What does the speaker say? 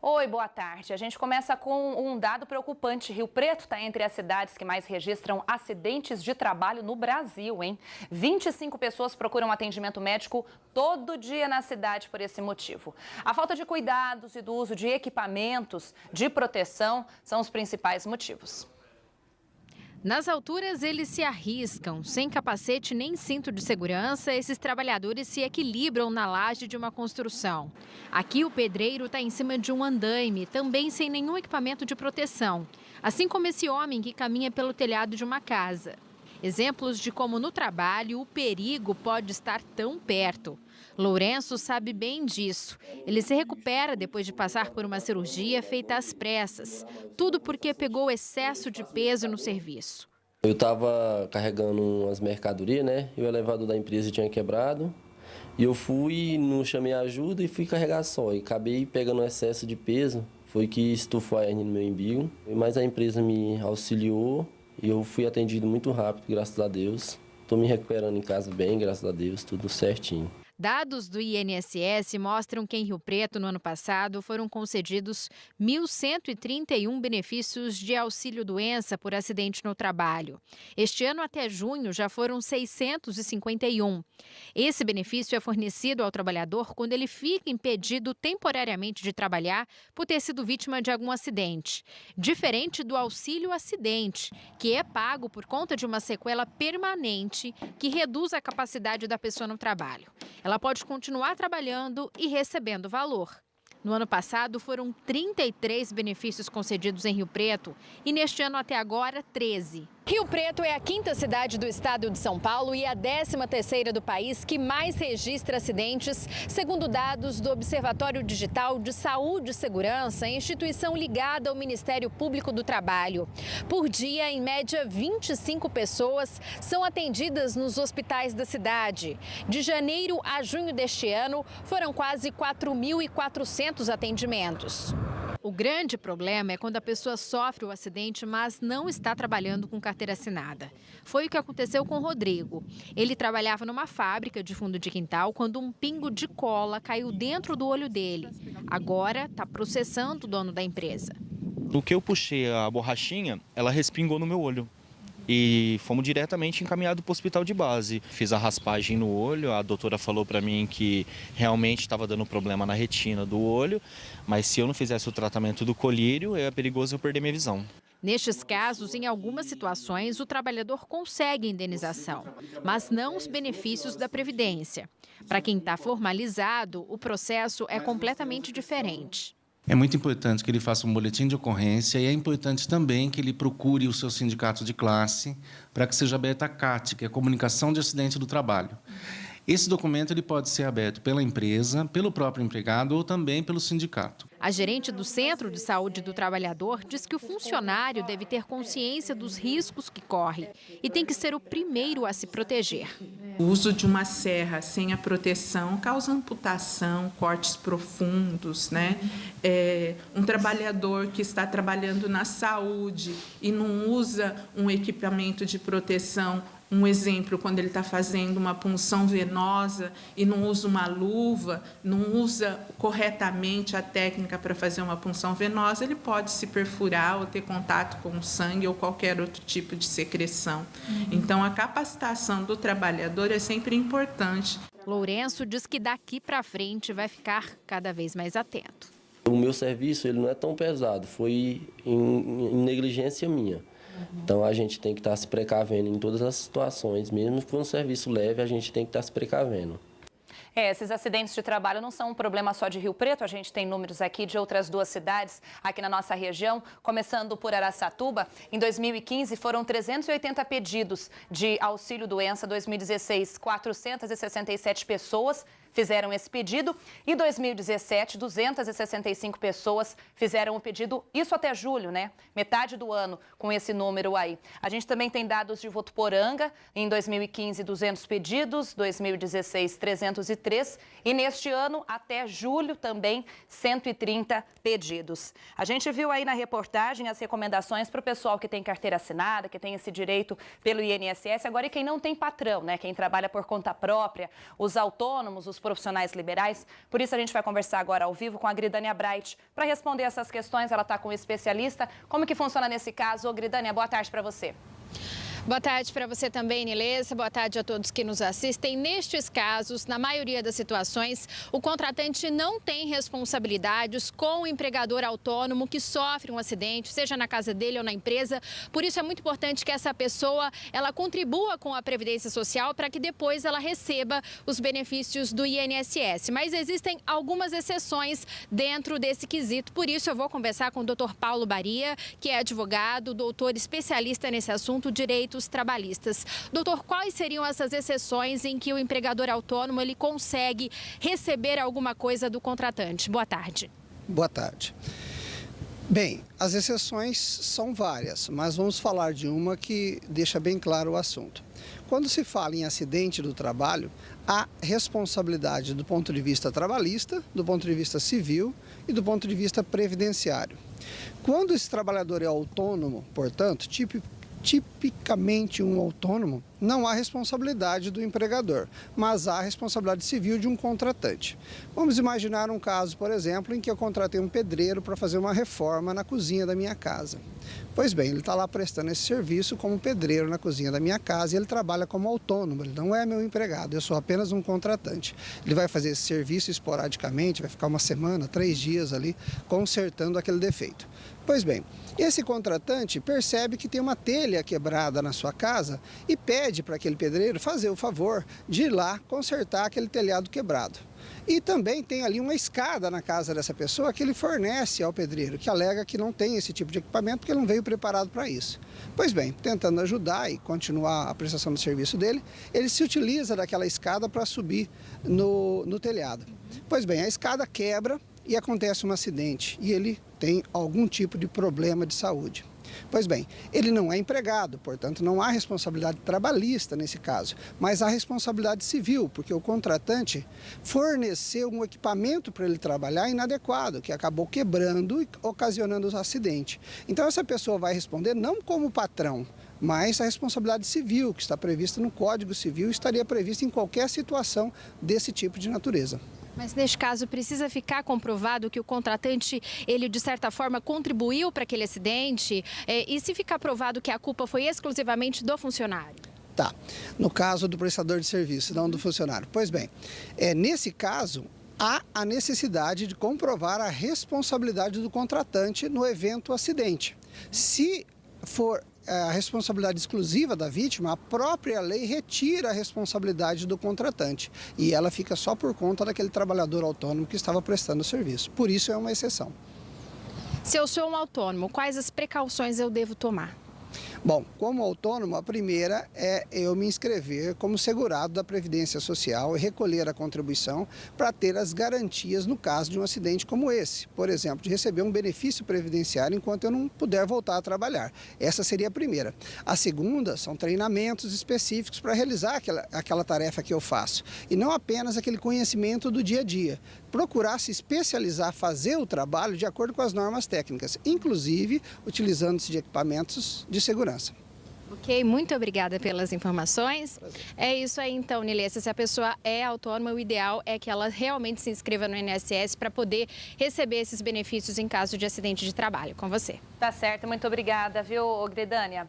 Oi, boa tarde. A gente começa com um dado preocupante. Rio Preto está entre as cidades que mais registram acidentes de trabalho no Brasil, hein? 25 pessoas procuram atendimento médico todo dia na cidade por esse motivo. A falta de cuidados e do uso de equipamentos de proteção são os principais motivos. Nas alturas, eles se arriscam. Sem capacete nem cinto de segurança, esses trabalhadores se equilibram na laje de uma construção. Aqui, o pedreiro está em cima de um andaime, também sem nenhum equipamento de proteção. Assim como esse homem que caminha pelo telhado de uma casa. Exemplos de como no trabalho o perigo pode estar tão perto. Lourenço sabe bem disso. Ele se recupera depois de passar por uma cirurgia feita às pressas. Tudo porque pegou excesso de peso no serviço. Eu estava carregando umas mercadorias, né? E o elevador da empresa tinha quebrado. E eu fui, não chamei ajuda e fui carregar só. E acabei pegando excesso de peso. Foi que estufou a hernia no meu umbigo. Mas a empresa me auxiliou e eu fui atendido muito rápido, graças a Deus. Estou me recuperando em casa bem, graças a Deus, tudo certinho. Dados do INSS mostram que em Rio Preto, no ano passado, foram concedidos 1.131 benefícios de auxílio-doença por acidente no trabalho. Este ano, até junho, já foram 651. Esse benefício é fornecido ao trabalhador quando ele fica impedido temporariamente de trabalhar por ter sido vítima de algum acidente. Diferente do auxílio-acidente, que é pago por conta de uma sequela permanente que reduz a capacidade da pessoa no trabalho. Ela pode continuar trabalhando e recebendo valor. No ano passado, foram 33 benefícios concedidos em Rio Preto e neste ano, até agora, 13. Rio Preto é a 5ª cidade do estado de São Paulo e a 13ª do país que mais registra acidentes, segundo dados do Observatório Digital de Saúde e Segurança, instituição ligada ao Ministério Público do Trabalho. Por dia, em média, 25 pessoas são atendidas nos hospitais da cidade. De janeiro a junho deste ano, foram quase 4.400 atendimentos. O grande problema é quando a pessoa sofre o acidente, mas não está trabalhando com carteira assinada. Foi o que aconteceu com o Rodrigo. Ele trabalhava numa fábrica de fundo de quintal quando um pingo de cola caiu dentro do olho dele. Agora está processando o dono da empresa. No que eu puxei a borrachinha, ela respingou no meu olho. E fomos diretamente encaminhados para o hospital de base. Fiz a raspagem no olho, a doutora falou para mim que realmente estava dando problema na retina do olho, mas se eu não fizesse o tratamento do colírio, é perigoso eu perder minha visão. Nestes casos, em algumas situações, o trabalhador consegue indenização, mas não os benefícios da Previdência. Para quem está formalizado, o processo é completamente diferente. É muito importante que ele faça um boletim de ocorrência e é importante também que ele procure o seu sindicato de classe para que seja aberta a CAT, que é a Comunicação de Acidente do Trabalho. Esse documento ele pode ser aberto pela empresa, pelo próprio empregado ou também pelo sindicato. A gerente do Centro de Saúde do Trabalhador diz que o funcionário deve ter consciência dos riscos que corre e tem que ser o primeiro a se proteger. O uso de uma serra sem a proteção causa amputação, cortes profundos, né? Um trabalhador que está trabalhando na saúde e não usa um equipamento de proteção, um exemplo, quando ele está fazendo uma punção venosa e não usa uma luva, não usa corretamente a técnica para fazer uma punção venosa, ele pode se perfurar ou ter contato com o sangue ou qualquer outro tipo de secreção. Então, a capacitação do trabalhador é sempre importante. Lourenço diz que daqui para frente vai ficar cada vez mais atento. O meu serviço ele não é tão pesado, foi em negligência minha. Então a gente tem que estar se precavendo em todas as situações, mesmo que for um serviço leve, a gente tem que estar se precavendo. Esses acidentes de trabalho não são um problema só de Rio Preto, a gente tem números aqui de outras 2 cidades aqui na nossa região, começando por Araçatuba. Em 2015 foram 380 pedidos de auxílio-doença, 2016 467 pessoas fizeram esse pedido e 2017 265 pessoas fizeram o pedido, isso até julho, né? Metade do ano com esse número aí. A gente também tem dados de Votuporanga, em 2015 200 pedidos, 2016 303 e neste ano até julho também 130 pedidos. A gente viu aí na reportagem as recomendações para o pessoal que tem carteira assinada, que tem esse direito pelo INSS, agora e quem não tem patrão, né? Quem trabalha por conta própria, os autônomos, os profissionais liberais. Por isso a gente vai conversar agora ao vivo com a Gridânia Bright para responder essas questões. Ela está com um especialista. Como que funciona nesse caso? Ô, Gridânia, boa tarde para você. Boa tarde para você também, Nilessa. Boa tarde a todos que nos assistem. Nestes casos, na maioria das situações, o contratante não tem responsabilidades com o empregador autônomo que sofre um acidente, seja na casa dele ou na empresa. Por isso é muito importante que essa pessoa ela contribua com a Previdência Social para que depois ela receba os benefícios do INSS. Mas existem algumas exceções dentro desse quesito. Por isso eu vou conversar com o Dr. Paulo Baria, que é advogado, doutor especialista nesse assunto, direito trabalhistas. Doutor, quais seriam essas exceções em que o empregador autônomo ele consegue receber alguma coisa do contratante? Boa tarde. Boa tarde. Bem, as exceções são várias, mas vamos falar de uma que deixa bem claro o assunto. Quando se fala em acidente do trabalho, há responsabilidade do ponto de vista trabalhista, do ponto de vista civil e do ponto de vista previdenciário. Quando esse trabalhador é autônomo, portanto, tipicamente um autônomo, não há responsabilidade do empregador, mas há responsabilidade civil de um contratante. Vamos imaginar um caso, por exemplo, em que eu contratei um pedreiro para fazer uma reforma na cozinha da minha casa. Pois bem, ele está lá prestando esse serviço como pedreiro na cozinha da minha casa e ele trabalha como autônomo, ele não é meu empregado, eu sou apenas um contratante. Ele vai fazer esse serviço esporadicamente, vai ficar uma semana, 3 dias ali, consertando aquele defeito. Pois bem, esse contratante percebe que tem uma telha quebrada na sua casa e pede para aquele pedreiro fazer o favor de ir lá consertar aquele telhado quebrado. E também tem ali uma escada na casa dessa pessoa que ele fornece ao pedreiro, que alega que não tem esse tipo de equipamento porque ele não veio preparado para isso. Pois bem, tentando ajudar e continuar a prestação do serviço dele, ele se utiliza daquela escada para subir no telhado. Pois bem, a escada quebra e acontece um acidente e ele tem algum tipo de problema de saúde. Pois bem, ele não é empregado, portanto não há responsabilidade trabalhista nesse caso, mas há responsabilidade civil, porque o contratante forneceu um equipamento para ele trabalhar inadequado, que acabou quebrando e ocasionando o acidente. Então essa pessoa vai responder não como patrão, mas a responsabilidade civil, que está prevista no Código Civil, estaria prevista em qualquer situação desse tipo de natureza. Mas neste caso precisa ficar comprovado que o contratante, ele de certa forma contribuiu para aquele acidente e se ficar provado que a culpa foi exclusivamente do funcionário? Tá, no caso do prestador de serviço, não do funcionário. Pois bem, nesse caso há a necessidade de comprovar a responsabilidade do contratante no evento acidente. Se for a responsabilidade exclusiva da vítima, a própria lei retira a responsabilidade do contratante e ela fica só por conta daquele trabalhador autônomo que estava prestando o serviço. Por isso é uma exceção. Se eu sou um autônomo, quais as precauções eu devo tomar? Bom, como autônomo, a primeira é eu me inscrever como segurado da Previdência Social e recolher a contribuição para ter as garantias no caso de um acidente como esse. Por exemplo, de receber um benefício previdenciário enquanto eu não puder voltar a trabalhar. Essa seria a primeira. A segunda são treinamentos específicos para realizar aquela tarefa que eu faço. E não apenas aquele conhecimento do dia a dia. Procurar se especializar, fazer o trabalho de acordo com as normas técnicas, inclusive utilizando-se de equipamentos de segurança. Ok, muito obrigada pelas informações. É isso aí então, Nilessa, se a pessoa é autônoma, o ideal é que ela realmente se inscreva no INSS para poder receber esses benefícios em caso de acidente de trabalho. Com você. Tá certo, muito obrigada, viu, Gridânia?